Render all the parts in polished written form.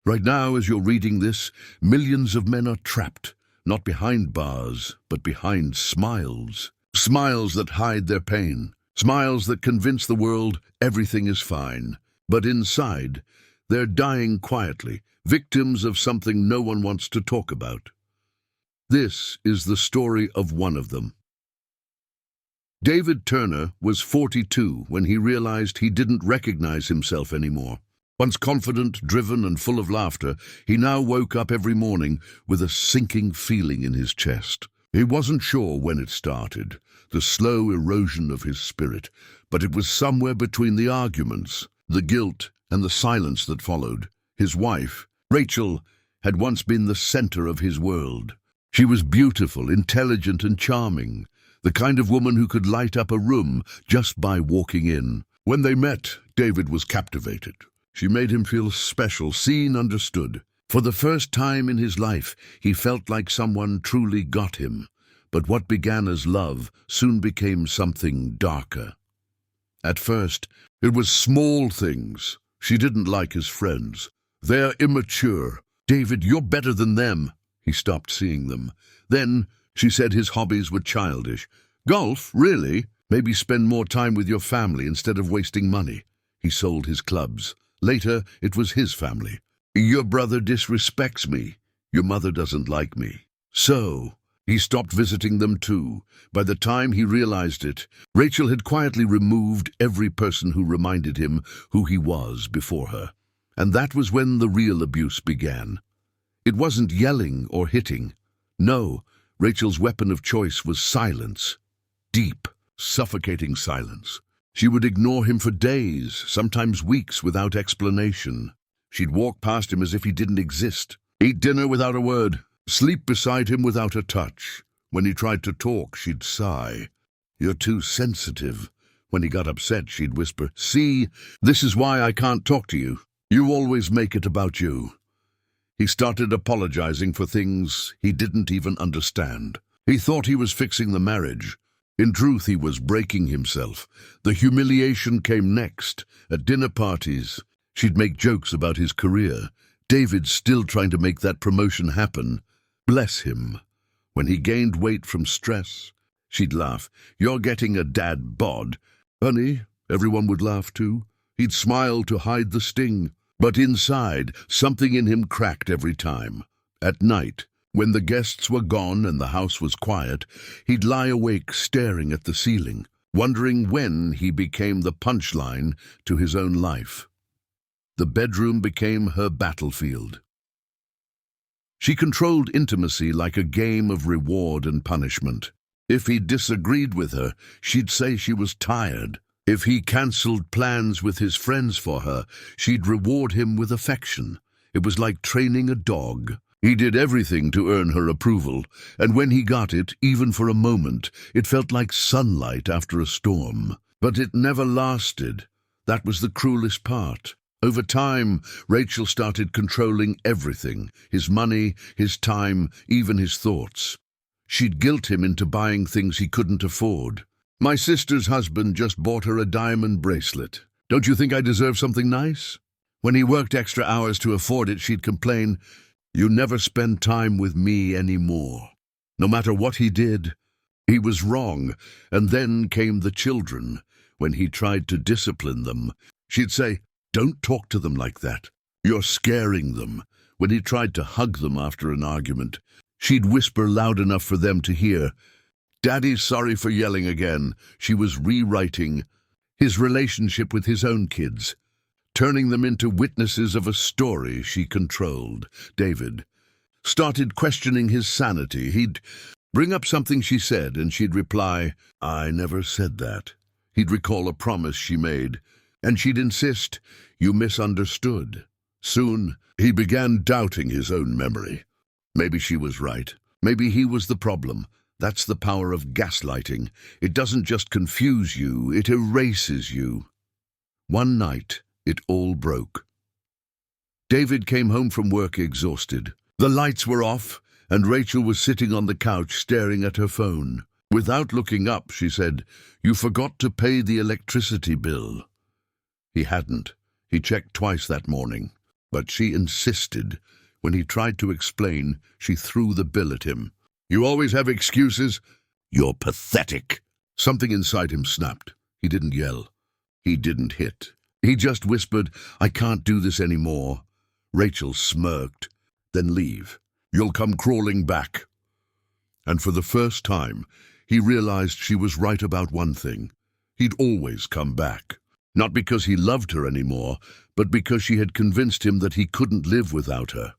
Right now, as you're reading this, millions of men are trapped, not behind bars, but behind smiles. Smiles that hide their pain. Smiles that convince the world everything is fine. But inside, they're dying quietly, victims of something no one wants to talk about. This is the story of one of them. David Turner was 42 when he realized he didn't recognize himself anymore. Once confident, driven, and full of laughter, he now woke up every morning with a sinking feeling in his chest. He wasn't sure when it started, the slow erosion of his spirit, but it was somewhere between the arguments, the guilt, and the silence that followed. His wife, Rachel, had once been the center of his world. She was beautiful, intelligent, and charming, the kind of woman who could light up a room just by walking in. When they met, David was captivated. She made him feel special, seen, understood. For the first time in his life, he felt like someone truly got him. But what began as love soon became something darker. At first, it was small things. She didn't like his friends. They're immature. David, you're better than them. He stopped seeing them. Then, she said his hobbies were childish. Golf, really? Maybe spend more time with your family instead of wasting money. He sold his clubs. Later, it was his family. Your brother disrespects me. Your mother doesn't like me. So, he stopped visiting them too. By the time he realized it, Rachel had quietly removed every person who reminded him who he was before her. And that was when the real abuse began. It wasn't yelling or hitting. No, Rachel's weapon of choice was silence. Deep, suffocating silence. She would ignore him for days, sometimes weeks, without explanation. She'd walk past him as if he didn't exist, eat dinner without a word, sleep beside him without a touch. When he tried to talk, she'd sigh. You're too sensitive. When he got upset, she'd whisper, See, this is why I can't talk to you. You always make it about you. He started apologizing for things he didn't even understand. He thought he was fixing the marriage. In truth, he was breaking himself. The humiliation came next. At dinner parties, she'd make jokes about his career. David's still trying to make that promotion happen. Bless him. When he gained weight from stress, she'd laugh. You're getting a dad bod. Honey, everyone would laugh too. He'd smile to hide the sting. But inside, something in him cracked every time. At night, when the guests were gone and the house was quiet, he'd lie awake staring at the ceiling, wondering when he became the punchline to his own life. The bedroom became her battlefield. She controlled intimacy like a game of reward and punishment. If he disagreed with her, she'd say she was tired. If he cancelled plans with his friends for her, she'd reward him with affection. It was like training a dog. He did everything to earn her approval, and when he got it, even for a moment, it felt like sunlight after a storm. But it never lasted. That was the cruelest part. Over time, Rachel started controlling everything, his money, his time, even his thoughts. She'd guilt him into buying things he couldn't afford. My sister's husband just bought her a diamond bracelet. Don't you think I deserve something nice? When he worked extra hours to afford it, she'd complain, You never spend time with me anymore. No matter what he did, he was wrong. And then came the children. When he tried to discipline them, she'd say, Don't talk to them like that. You're scaring them. When he tried to hug them after an argument, she'd whisper loud enough for them to hear, Daddy's sorry for yelling again. She was rewriting his relationship with his own kids, turning them into witnesses of a story she controlled. David started questioning his sanity. He'd bring up something she said, and she'd reply, I never said that. He'd recall a promise she made, and she'd insist, You misunderstood. Soon, he began doubting his own memory. Maybe she was right. Maybe he was the problem. That's the power of gaslighting. It doesn't just confuse you, it erases you. One night, it all broke. David came home from work exhausted. The lights were off, and Rachel was sitting on the couch staring at her phone. Without looking up, she said, You forgot to pay the electricity bill. He hadn't. He checked twice that morning. But she insisted. When he tried to explain, she threw the bill at him. "You always have excuses? You're pathetic." Something inside him snapped. He didn't yell. He didn't hit. He just whispered, "I can't do this anymore." Rachel smirked. "Then leave. You'll come crawling back." And for the first time, he realized she was right about one thing. He'd always come back. Not because he loved her anymore, but because she had convinced him that he couldn't live without her.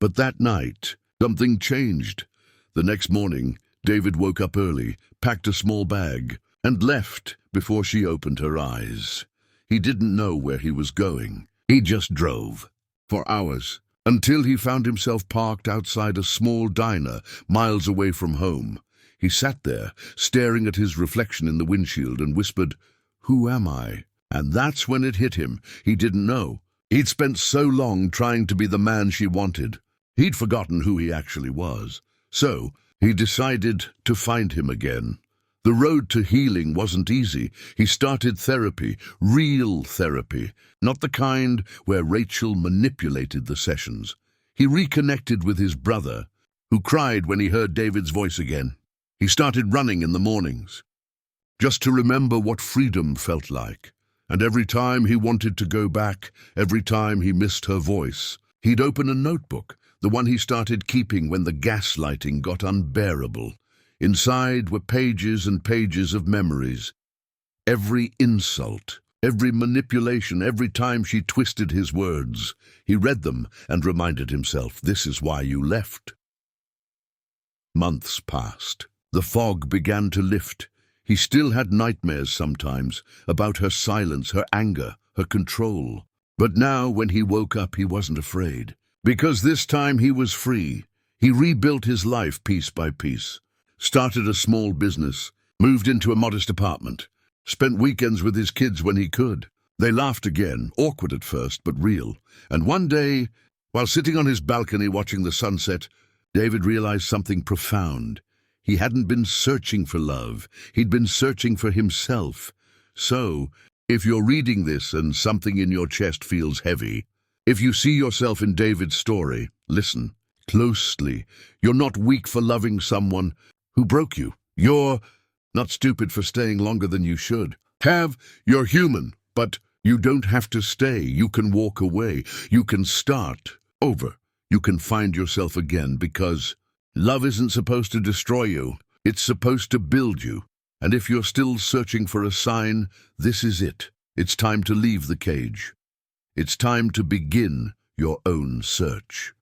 But that night, something changed. The next morning, David woke up early, packed a small bag, and left before she opened her eyes. He didn't know where he was going. He just drove. For hours, until he found himself parked outside a small diner miles away from home. He sat there, staring at his reflection in the windshield, and whispered, "Who am I?" And that's when it hit him. He didn't know. He'd spent so long trying to be the man she wanted. He'd forgotten who he actually was. So, he decided to find him again. The road to healing wasn't easy. He started therapy, real therapy, not the kind where Rachel manipulated the sessions. He reconnected with his brother, who cried when he heard David's voice again. He started running in the mornings, just to remember what freedom felt like. And every time he wanted to go back, every time he missed her voice, he'd open a notebook, the one he started keeping when the gaslighting got unbearable. Inside were pages and pages of memories. Every insult, every manipulation, every time she twisted his words. He read them and reminded himself, "This is why you left." Months passed. The fog began to lift. He still had nightmares sometimes, about her silence, her anger, her control. But now, when he woke up, he wasn't afraid. Because this time he was free. He rebuilt his life piece by piece. Started a small business, moved into a modest apartment, spent weekends with his kids when he could. They laughed again, awkward at first, but real. And one day, while sitting on his balcony watching the sunset, David realized something profound. He hadn't been searching for love. He'd been searching for himself. So, if you're reading this and something in your chest feels heavy, if you see yourself in David's story, listen closely. You're not weak for loving someone who broke you. You're not stupid for staying longer than you should. You're human, but you don't have to stay. You can walk away. You can start over. You can find yourself again, because love isn't supposed to destroy you. It's supposed to build you. And if you're still searching for a sign, this is it. It's time to leave the cage. It's time to begin your own search.